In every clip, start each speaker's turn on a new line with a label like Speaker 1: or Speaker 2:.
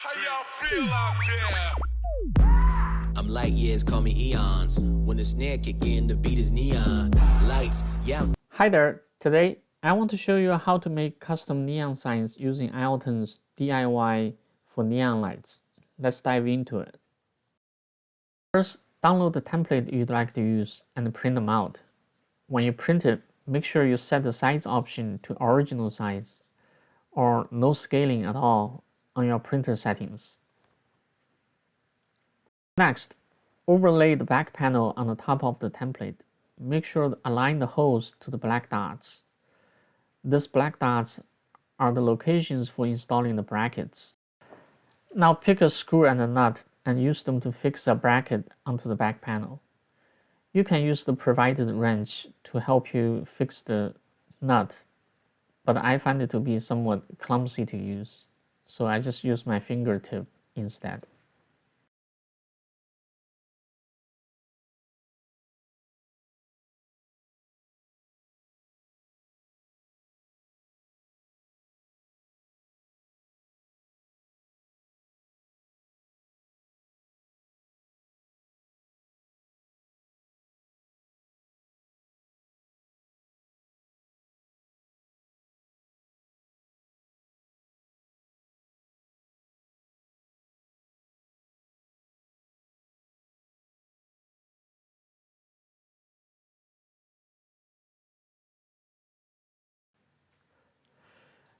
Speaker 1: How y'all feel out there?
Speaker 2: I'm light years, call me eons. When the snare kick in, the beat is neon. Lights, yeah.
Speaker 3: Hi there, today I want to show you how to make custom neon signs using Iotton's DIY for neon lights. Let's dive into it. First, download the template you'd like to use and print them out. When you print it, make sure you set the size option to original size or no scaling at all on your printer settings. Next, overlay the back panel on the top of the template. Make sure to align the holes to the black dots. These black dots are the locations for installing the brackets. Now pick a screw and a nut and use them to fix a bracket onto the back panel. You can use the provided wrench to help you fix the nut, but I find it to be somewhat clumsy to use, so I just use my fingertip instead.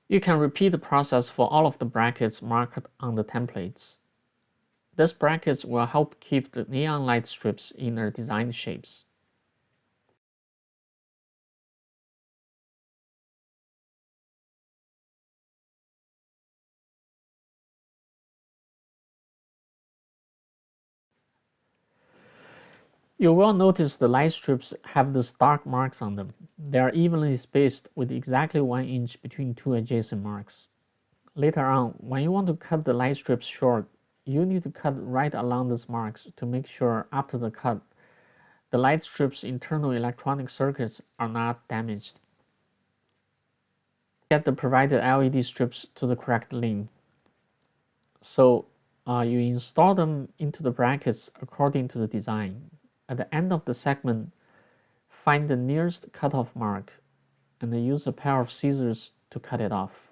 Speaker 3: You can repeat the process for all of the brackets marked on the templates. These brackets will help keep the neon light strips in their designed shapes. You will notice the light strips have these dark marks on them. They are evenly spaced with exactly 1 inch between two adjacent marks. Later on, when you want to cut the light strips short, you need to cut right along these marks to make sure after the cut, the light strips' internal electronic circuits are not damaged. Get the provided LED strips to the correct length. So you install them into the brackets according to the design. At the end of the segment, find the nearest cutoff mark and then use a pair of scissors to cut it off.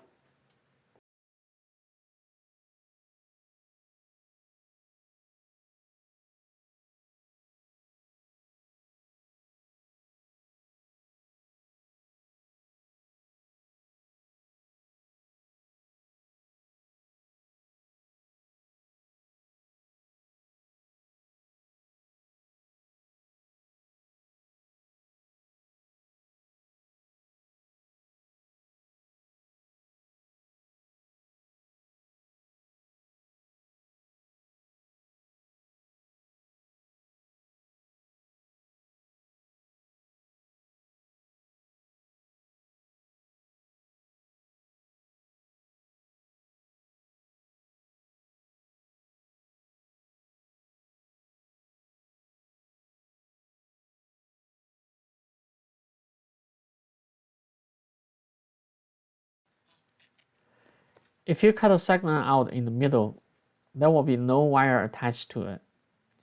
Speaker 3: If you cut a segment out in the middle, there will be no wire attached to it.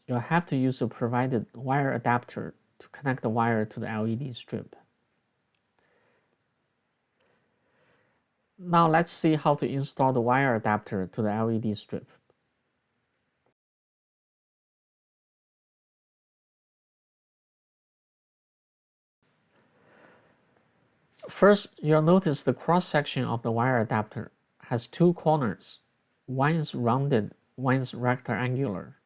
Speaker 3: You'll have to use a provided wire adapter to connect the wire to the LED strip. Now let's see how to install the wire adapter to the LED strip. First, you'll notice the cross-section of the wire adapter has two corners. One is rounded, one is rectangular.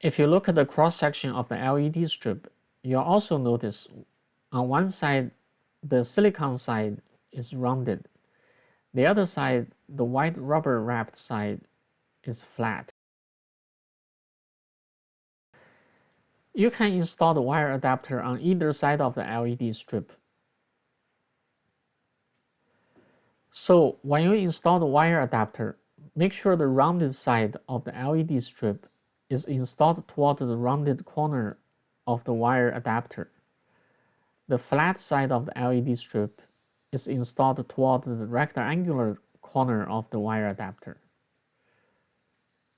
Speaker 3: If you look at the cross-section of the LED strip, you'll also notice on one side, the silicon side is rounded. The other side, the white rubber wrapped side, is flat. You can install the wire adapter on either side of the LED strip. So when you install the wire adapter, Make sure the rounded side of the LED strip is installed toward the rounded corner of the wire adapter. The flat side of the LED strip is installed toward the rectangular corner of the wire adapter.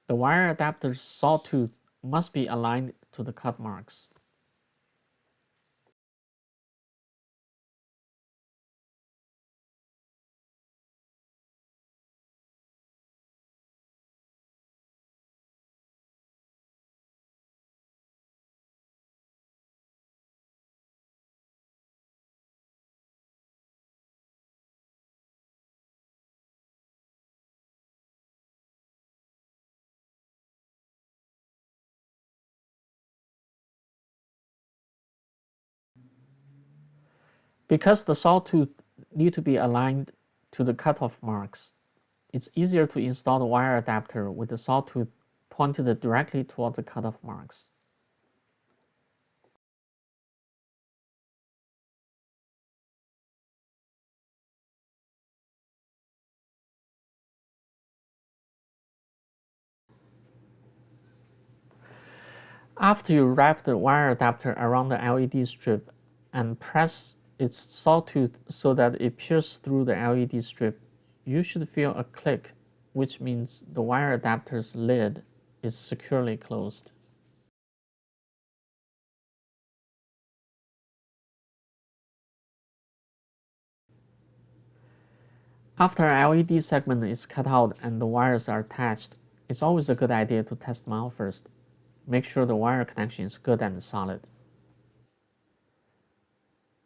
Speaker 3: The wire adapter's sawtooth must be aligned to the cut marks. Because the sawtooth need to be aligned to the cutoff marks, it's easier to install the wire adapter with the sawtooth pointed directly toward the cutoff marks. After you wrap the wire adapter around the LED strip and press its sawtooth so that it pierces through the LED strip, you should feel a click, which means the wire adapter's lid is securely closed. After an LED segment is cut out and the wires are attached, it's always a good idea to test them out first. Make sure the wire connection is good and solid.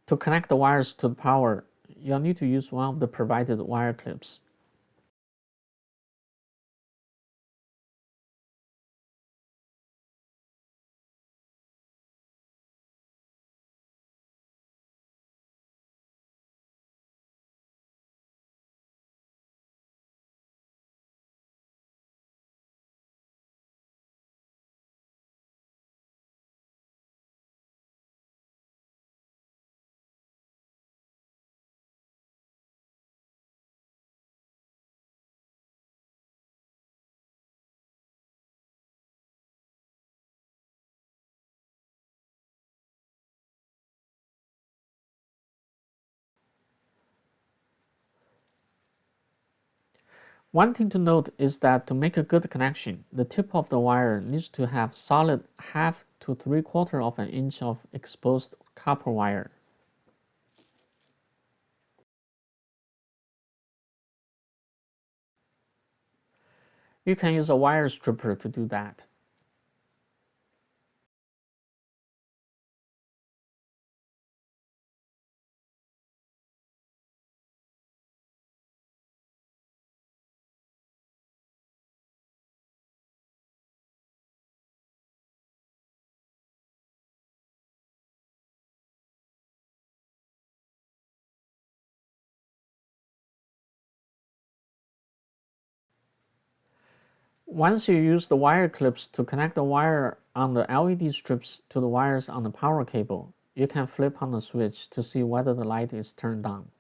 Speaker 3: To connect the wires to the power, you'll need to use one of the provided wire clips. One thing to note is that to make a good connection, the tip of the wire needs to have solid 1/2 to 3/4 of an inch of exposed copper wire. You can use a wire stripper to do that. Once you use the wire clips to connect the wire on the LED strips to the wires on the power cable, you can flip on the switch to see whether the light is turned on.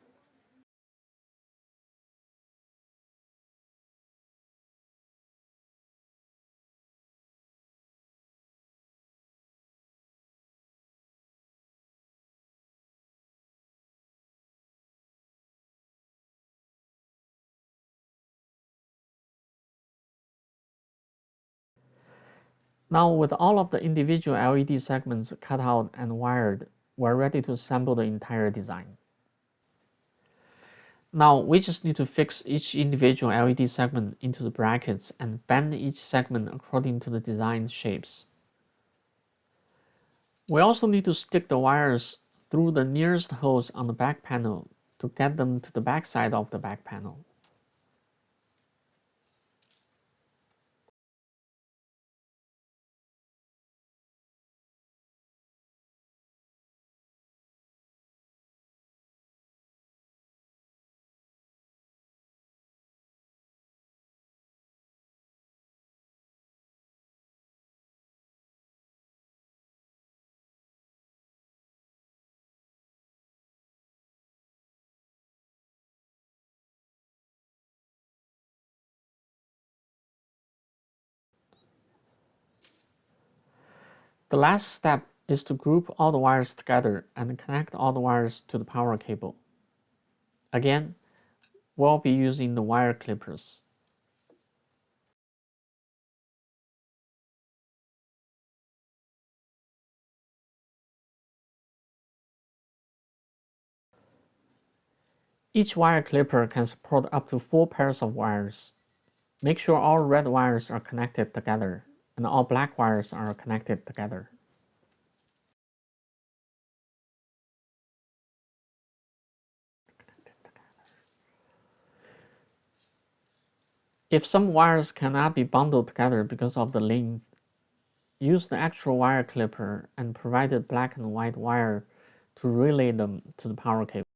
Speaker 3: Now with all of the individual LED segments cut out and wired, we're ready to assemble the entire design. Now we just need to fix each individual LED segment into the brackets and bend each segment according to the design shapes. We also need to stick the wires through the nearest holes on the back panel to get them to the back side of the back panel. The last step is to group all the wires together and connect all the wires to the power cable. Again, we'll be using the wire clippers. Each wire clipper can support up to 4 pairs of wires. Make sure all red wires are connected together and all black wires are connected together. If some wires cannot be bundled together because of the length, use the actual wire clipper and provided black and white wire to relay them to the power cable.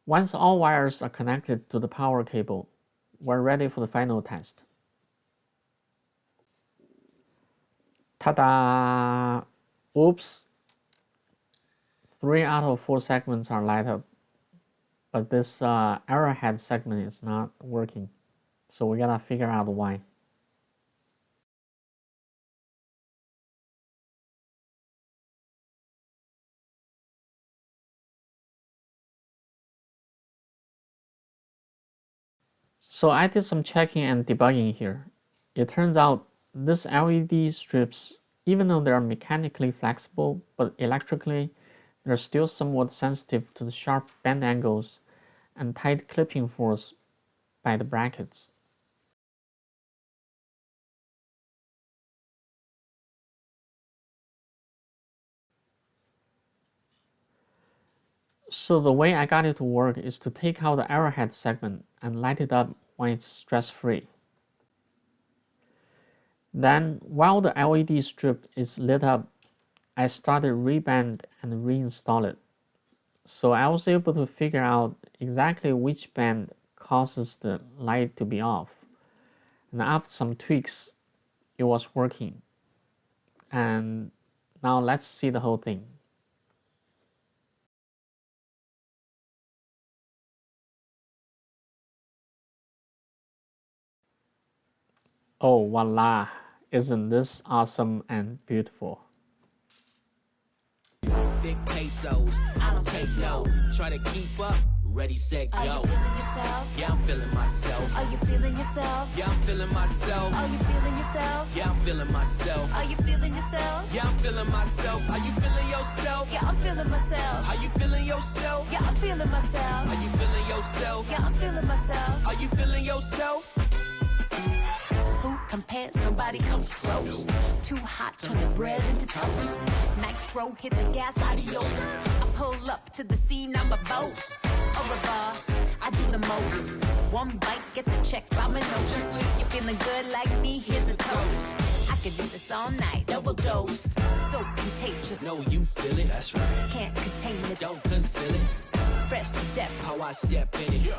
Speaker 3: Once all wires are connected to the power cable, we're ready for the final test. Ta-da! Oops! 3 out of 4 segments are light up, but this arrowhead segment is not working, so we gotta figure out why. So I did some checking and debugging here. It turns out these LED strips, even though they are mechanically flexible, but electrically, they're still somewhat sensitive to the sharp bend angles and tight clipping force by the brackets. So the way I got it to work is to take out the arrowhead segment and light it up when it's stress-free. Then, while the LED strip is lit up, I started reband and reinstall it. So I was able to figure out exactly which band causes the light to be off. And after some tweaks, it was working. And now let's see the whole thing. Oh, voila! Isn't this awesome and beautiful?
Speaker 2: Big pesos, I don't take no. Try to keep up, ready, set, go.
Speaker 4: Are you feeling yourself?
Speaker 2: Yeah, I'm feeling myself.
Speaker 4: Are you feeling yourself?
Speaker 2: Yeah, I'm feeling myself.
Speaker 4: Are you feeling yourself?
Speaker 2: Yeah, I'm feeling myself.
Speaker 4: Are you feeling yourself?
Speaker 2: Yeah, I'm feeling myself. Are you feeling yourself?
Speaker 4: Yeah, I'm feeling myself.
Speaker 2: Are you feeling yourself?
Speaker 4: Yeah, I'm feeling myself.
Speaker 2: Are you feeling yourself?
Speaker 4: Yeah, I'm feeling myself.
Speaker 2: Are you feeling yourself?
Speaker 4: Who compares? Nobody comes close. Too hot, turn the bread into toast. Nitro, hit the gas, adios. I pull up to the scene, I'm a boss. Or a boss, I do the most. One bite, get the check by my nose. You feeling good like me? Here's a toast. I could do this all night, double dose. So contagious,
Speaker 2: No, you feel it. That's right.
Speaker 4: can't contain it.
Speaker 2: Don't conceal it.
Speaker 4: Fresh to death,
Speaker 2: How I step in it.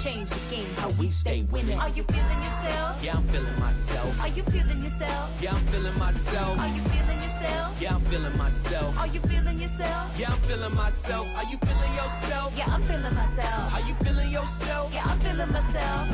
Speaker 4: change the game, how we stay winning. Are you feeling yourself?
Speaker 2: Yeah, I'm feeling myself.
Speaker 4: Are you feeling yourself?
Speaker 2: Yeah, I'm feeling myself.
Speaker 4: Are you feeling yourself?
Speaker 2: Yeah, I'm feeling myself.
Speaker 4: Are you feeling yourself?
Speaker 2: Yeah, I'm feeling myself. Are you feeling yourself?
Speaker 4: Yeah, I'm feeling myself.
Speaker 2: Are you feeling yourself?
Speaker 4: Yeah, I'm feeling myself.